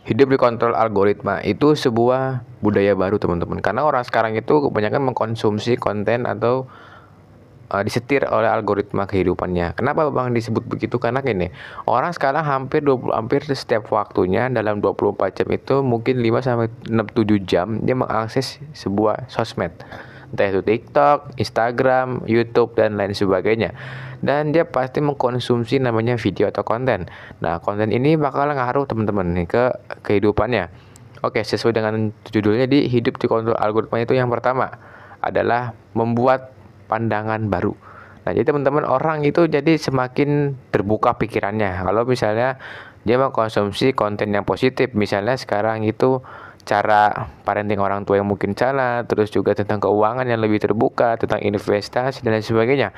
Hidup dikontrol algoritma itu sebuah budaya baru teman-teman. Karena orang sekarang itu kebanyakan mengkonsumsi konten atau disetir oleh algoritma kehidupannya. Kenapa Bang disebut begitu? Karena gini, orang sekarang hampir setiap waktunya dalam 24 jam itu mungkin 5 sampai 6 7 jam dia mengakses sebuah sosmed. Entah itu TikTok, Instagram, YouTube dan lain sebagainya. Dan dia pasti mengkonsumsi namanya video atau konten. Nah, konten ini bakal ngaruh teman-teman nih ke kehidupannya. Oke, sesuai dengan judulnya di hidup dikontrol algoritma itu yang pertama adalah membuat pandangan baru. Nah, jadi teman-teman orang itu jadi semakin terbuka pikirannya. Kalau misalnya dia mengkonsumsi konten yang positif, misalnya sekarang itu cara parenting orang tua yang mungkin salah, terus juga tentang keuangan yang lebih terbuka, tentang investasi dan lain sebagainya.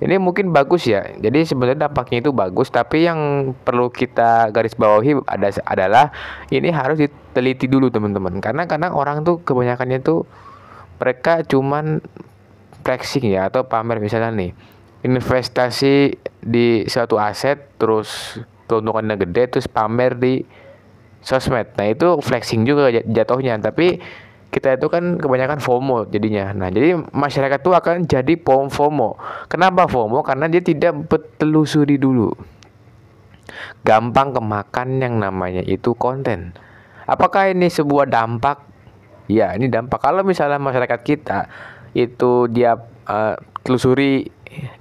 Ini mungkin bagus ya. Jadi sebenarnya dampaknya itu bagus, tapi yang perlu kita garis bawahi adalah ini harus diteliti dulu teman-teman. Karena kadang orang tuh kebanyakannya tuh mereka cuman flexing ya atau pamer misalnya nih investasi di suatu aset terus keuntungannya gede terus pamer di sosmed. Nah, itu flexing juga jatuhnya, tapi kita itu kan kebanyakan FOMO jadinya. Nah, jadi masyarakat tuh akan jadi FOMO. Kenapa FOMO? Karena dia tidak bertelusuri dulu. Gampang kemakan yang namanya itu konten. Apakah ini sebuah dampak? Ya, ini dampak. Kalau misalnya masyarakat kita itu dia telusuri,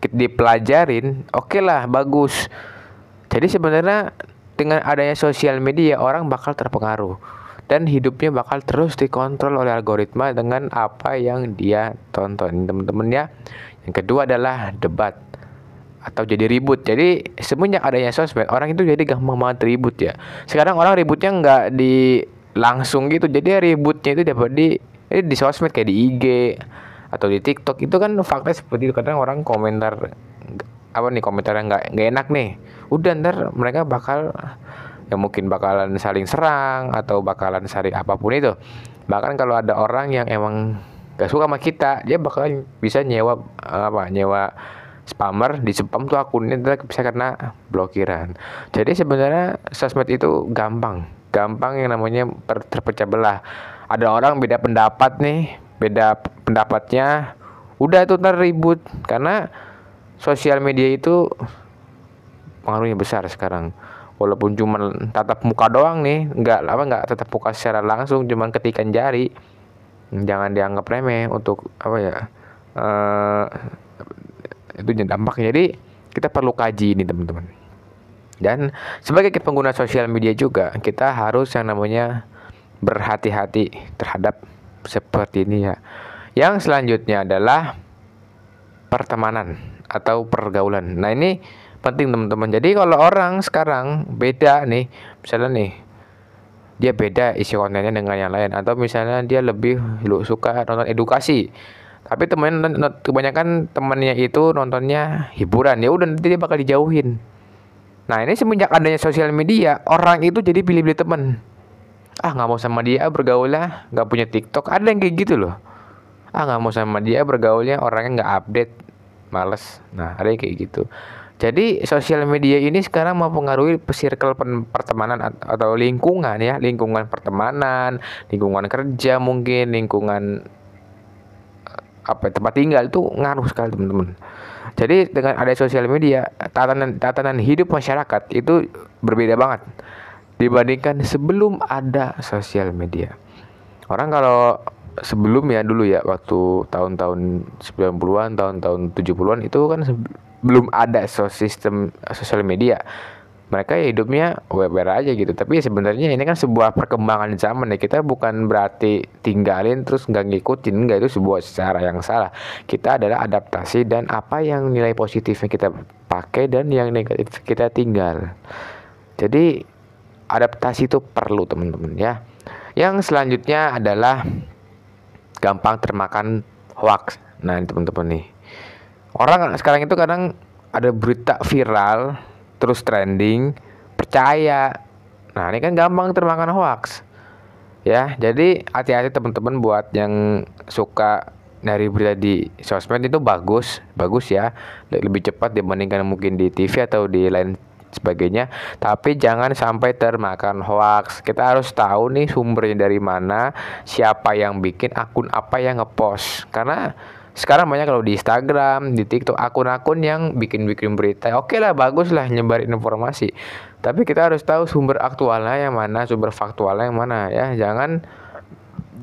dipelajarin, oke lah, bagus. Jadi sebenarnya dengan adanya sosial media orang bakal terpengaruh dan hidupnya bakal terus dikontrol oleh algoritma dengan apa yang dia tonton teman-teman ya. Yang kedua adalah debat atau jadi ribut. Jadi semenjak adanya sosmed orang itu jadi gampang banget ribut ya. Sekarang orang ributnya nggak di langsung gitu, jadi ributnya itu dapat di sosmed kayak di IG atau di TikTok. Itu kan fakta seperti itu. Kadang orang komentar apa nih, komentar yang nggak enak nih, udah ntar mereka bakal ya mungkin bakalan saling serang atau bakalan saling apapun itu. Bahkan kalau ada orang yang emang gak suka sama kita, dia bakal bisa nyewa spammer, di spam tuh akunnya ntar bisa kena blokiran. Jadi sebenarnya sosmed itu gampang yang namanya terpecah belah. Ada orang beda pendapat nih, beda pendapatnya, udah tuh ntar ribut karena sosial media itu pengaruhnya besar sekarang. Walaupun cuma tatap muka doang nih, nggak tatap muka secara langsung, cuma ketikan jari. Jangan dianggap remeh untuk apa ya? Itu dampaknya. Jadi kita perlu kaji ini teman-teman. Dan sebagai pengguna sosial media juga kita harus yang namanya berhati-hati terhadap seperti ini ya. Yang selanjutnya adalah pertemanan atau pergaulan. Nah, ini penting teman-teman. Jadi kalau orang sekarang beda nih, misalnya nih dia beda isi kontennya dengan yang lain, atau misalnya dia lebih suka nonton edukasi, tapi kebanyakan temennya itu nontonnya hiburan, ya udah nanti dia bakal dijauhin. Nah, ini semenjak adanya sosial media orang itu jadi pilih-pilih teman. Nggak mau sama dia bergaul lah, nggak punya TikTok, ada yang kayak gitu loh. Nggak mau sama dia bergaulnya orangnya nggak update, males. Nah, ada yang kayak gitu. Jadi sosial media ini sekarang mempengaruhi circle pertemanan atau lingkungan ya, lingkungan pertemanan, lingkungan kerja mungkin, lingkungan tempat tinggal itu ngaruh sekali teman-teman. Jadi dengan ada sosial media, tatanan hidup masyarakat itu berbeda banget dibandingkan sebelum ada sosial media. Orang kalau sebelum ya dulu ya, waktu tahun-tahun 90-an, tahun-tahun 70-an itu kan belum ada sistem sosial media. Mereka ya hidupnya WR aja gitu. Tapi sebenarnya ini kan sebuah perkembangan zaman ya. Kita bukan berarti tinggalin terus nggak ngikutin, enggak, itu sebuah cara yang salah. Kita adalah adaptasi dan apa yang nilai positifnya kita pakai dan yang negatif kita tinggal. Jadi adaptasi itu perlu teman-teman ya. Yang selanjutnya adalah gampang termakan hoax. Nah, ini teman-teman nih. Orang sekarang itu kadang ada berita viral terus trending, percaya. Nah, ini kan gampang termakan hoax. Ya, jadi hati-hati teman-teman buat yang suka nyari berita di sosmed itu bagus ya. Lebih cepat dibandingkan mungkin di TV atau di lain sebagainya, tapi jangan sampai termakan hoax. Kita harus tahu nih sumbernya dari mana, siapa yang bikin, akun apa yang ngepost. Karena sekarang banyak kalau di Instagram, di TikTok, akun-akun yang bikin-bikin berita. Oke lah, bagus lah nyebarin informasi. Tapi kita harus tahu sumber aktualnya yang mana, sumber faktualnya yang mana ya. Jangan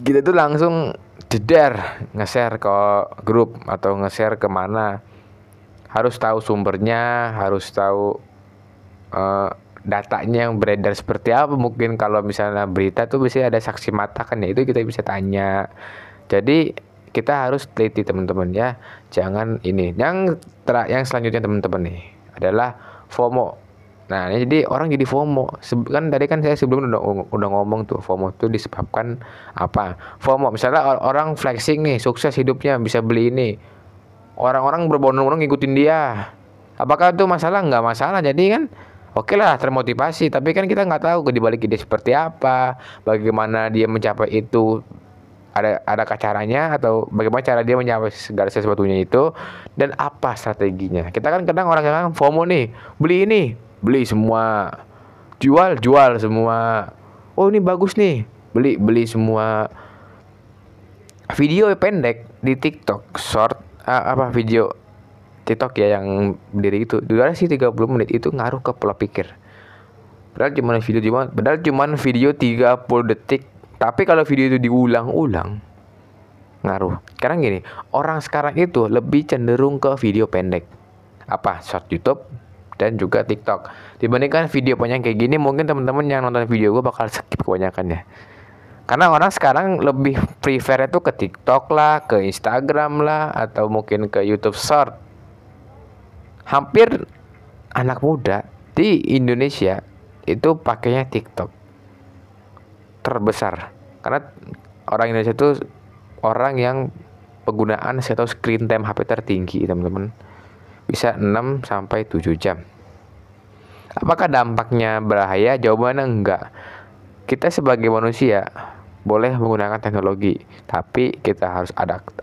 kita tuh langsung jeder nge-share ke grup atau nge-share ke mana. Harus tahu sumbernya, harus tahu datanya yang beredar seperti apa. Mungkin kalau misalnya berita tuh biasanya ada saksi mata kan ya, itu kita bisa tanya. Jadi kita harus teliti teman-teman ya. Jangan ini. Yang selanjutnya teman-teman nih adalah FOMO. Nah, ini jadi orang jadi FOMO. Kan tadi kan saya sebelum udah ngomong tuh, FOMO tuh disebabkan apa? FOMO misalnya orang flexing nih, sukses hidupnya, bisa beli ini. Orang-orang berbondong-bondong ngikutin dia. Apakah itu masalah? Nggak masalah. Jadi kan oke lah, termotivasi. Tapi kan kita nggak tahu di balik dia seperti apa, bagaimana dia mencapai itu. Ada caranya atau bagaimana cara dia mencapai segala sesuatunya itu, dan apa strateginya. Kita kan kadang orang-orang FOMO nih, beli ini, beli semua, jual semua. Oh ini bagus nih, beli semua. Video pendek di TikTok short, video TikTok ya yang berdiri itu durasi 30 menit itu ngaruh ke pola pikir. Padahal cuma video 30 detik. Tapi kalau video itu diulang-ulang ngaruh. Karena gini, orang sekarang itu lebih cenderung ke video pendek. Short YouTube dan juga TikTok. Dibandingkan video panjang kayak gini, mungkin teman-teman yang nonton video gue bakal skip kebanyakannya. Karena orang sekarang lebih prefer itu ke TikTok lah, ke Instagram lah, atau mungkin ke YouTube Short. Hampir anak muda di Indonesia itu pakainya TikTok terbesar. Karena orang Indonesia itu orang yang penggunaan atau screen time HP tertinggi, teman-teman. Bisa 6 sampai 7 jam. Apakah dampaknya bahaya? Jawabannya enggak. Kita sebagai manusia boleh menggunakan teknologi, tapi kita harus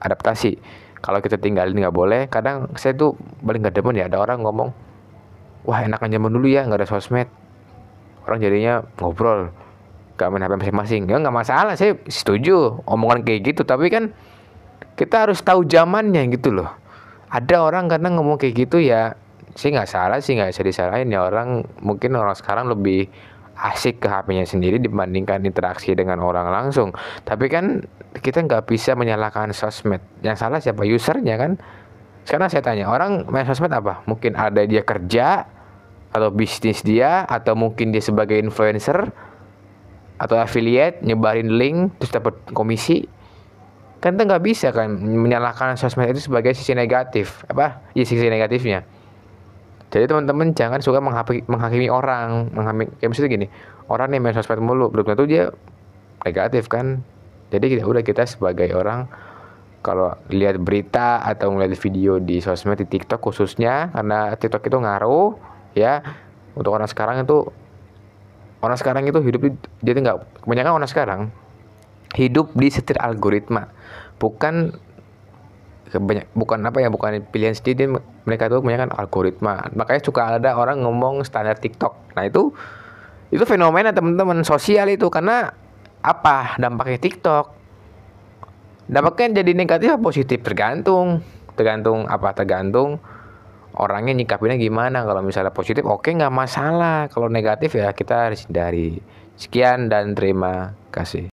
adaptasi. Kalau kita tinggalin nggak boleh. Kadang saya tuh paling nggak demen ya ada orang ngomong, wah enakan zaman dulu ya, nggak ada sosmed, orang jadinya ngobrol, gak main HP masing-masing. Ya nggak masalah, saya setuju omongan kayak gitu. Tapi kan kita harus tahu zamannya gitu loh. Ada orang kadang ngomong kayak gitu ya, sih nggak salah sih, nggak bisa disalahin ya. Mungkin orang sekarang lebih asik ke HP-nya sendiri dibandingkan interaksi dengan orang langsung. Tapi kan kita nggak bisa menyalahkan sosmed. Yang salah siapa? Usernya kan. Sekarang saya tanya, orang main sosmed apa? Mungkin ada dia kerja atau bisnis dia, atau mungkin dia sebagai influencer atau affiliate, nyebarin link terus dapat komisi. Kan kita nggak bisa kan menyalahkan sosmed itu sebagai sisi negatif. Sisi negatifnya. Jadi teman-teman jangan suka menghakimi orang, kayak misalnya gini, orang nih main sosmed mulu, belum tentu dia negatif kan. Jadi kita sebagai orang, kalau lihat berita atau melihat video di sosmed, di TikTok khususnya, karena TikTok itu ngaruh ya untuk orang sekarang itu hidup jadi nggak, kebanyakan orang sekarang hidup disetir algoritma, bukan pilihan sendiri. Mereka tuh kebanyakan algoritma. Makanya suka ada orang ngomong standar TikTok. Nah itu fenomena teman-teman sosial itu. Karena apa dampaknya TikTok? Dampaknya jadi negatif atau positif, tergantung orangnya nyikapinnya gimana. Kalau misalnya positif oke, nggak masalah. Kalau negatif ya kita harus hindari. Sekian dan terima kasih.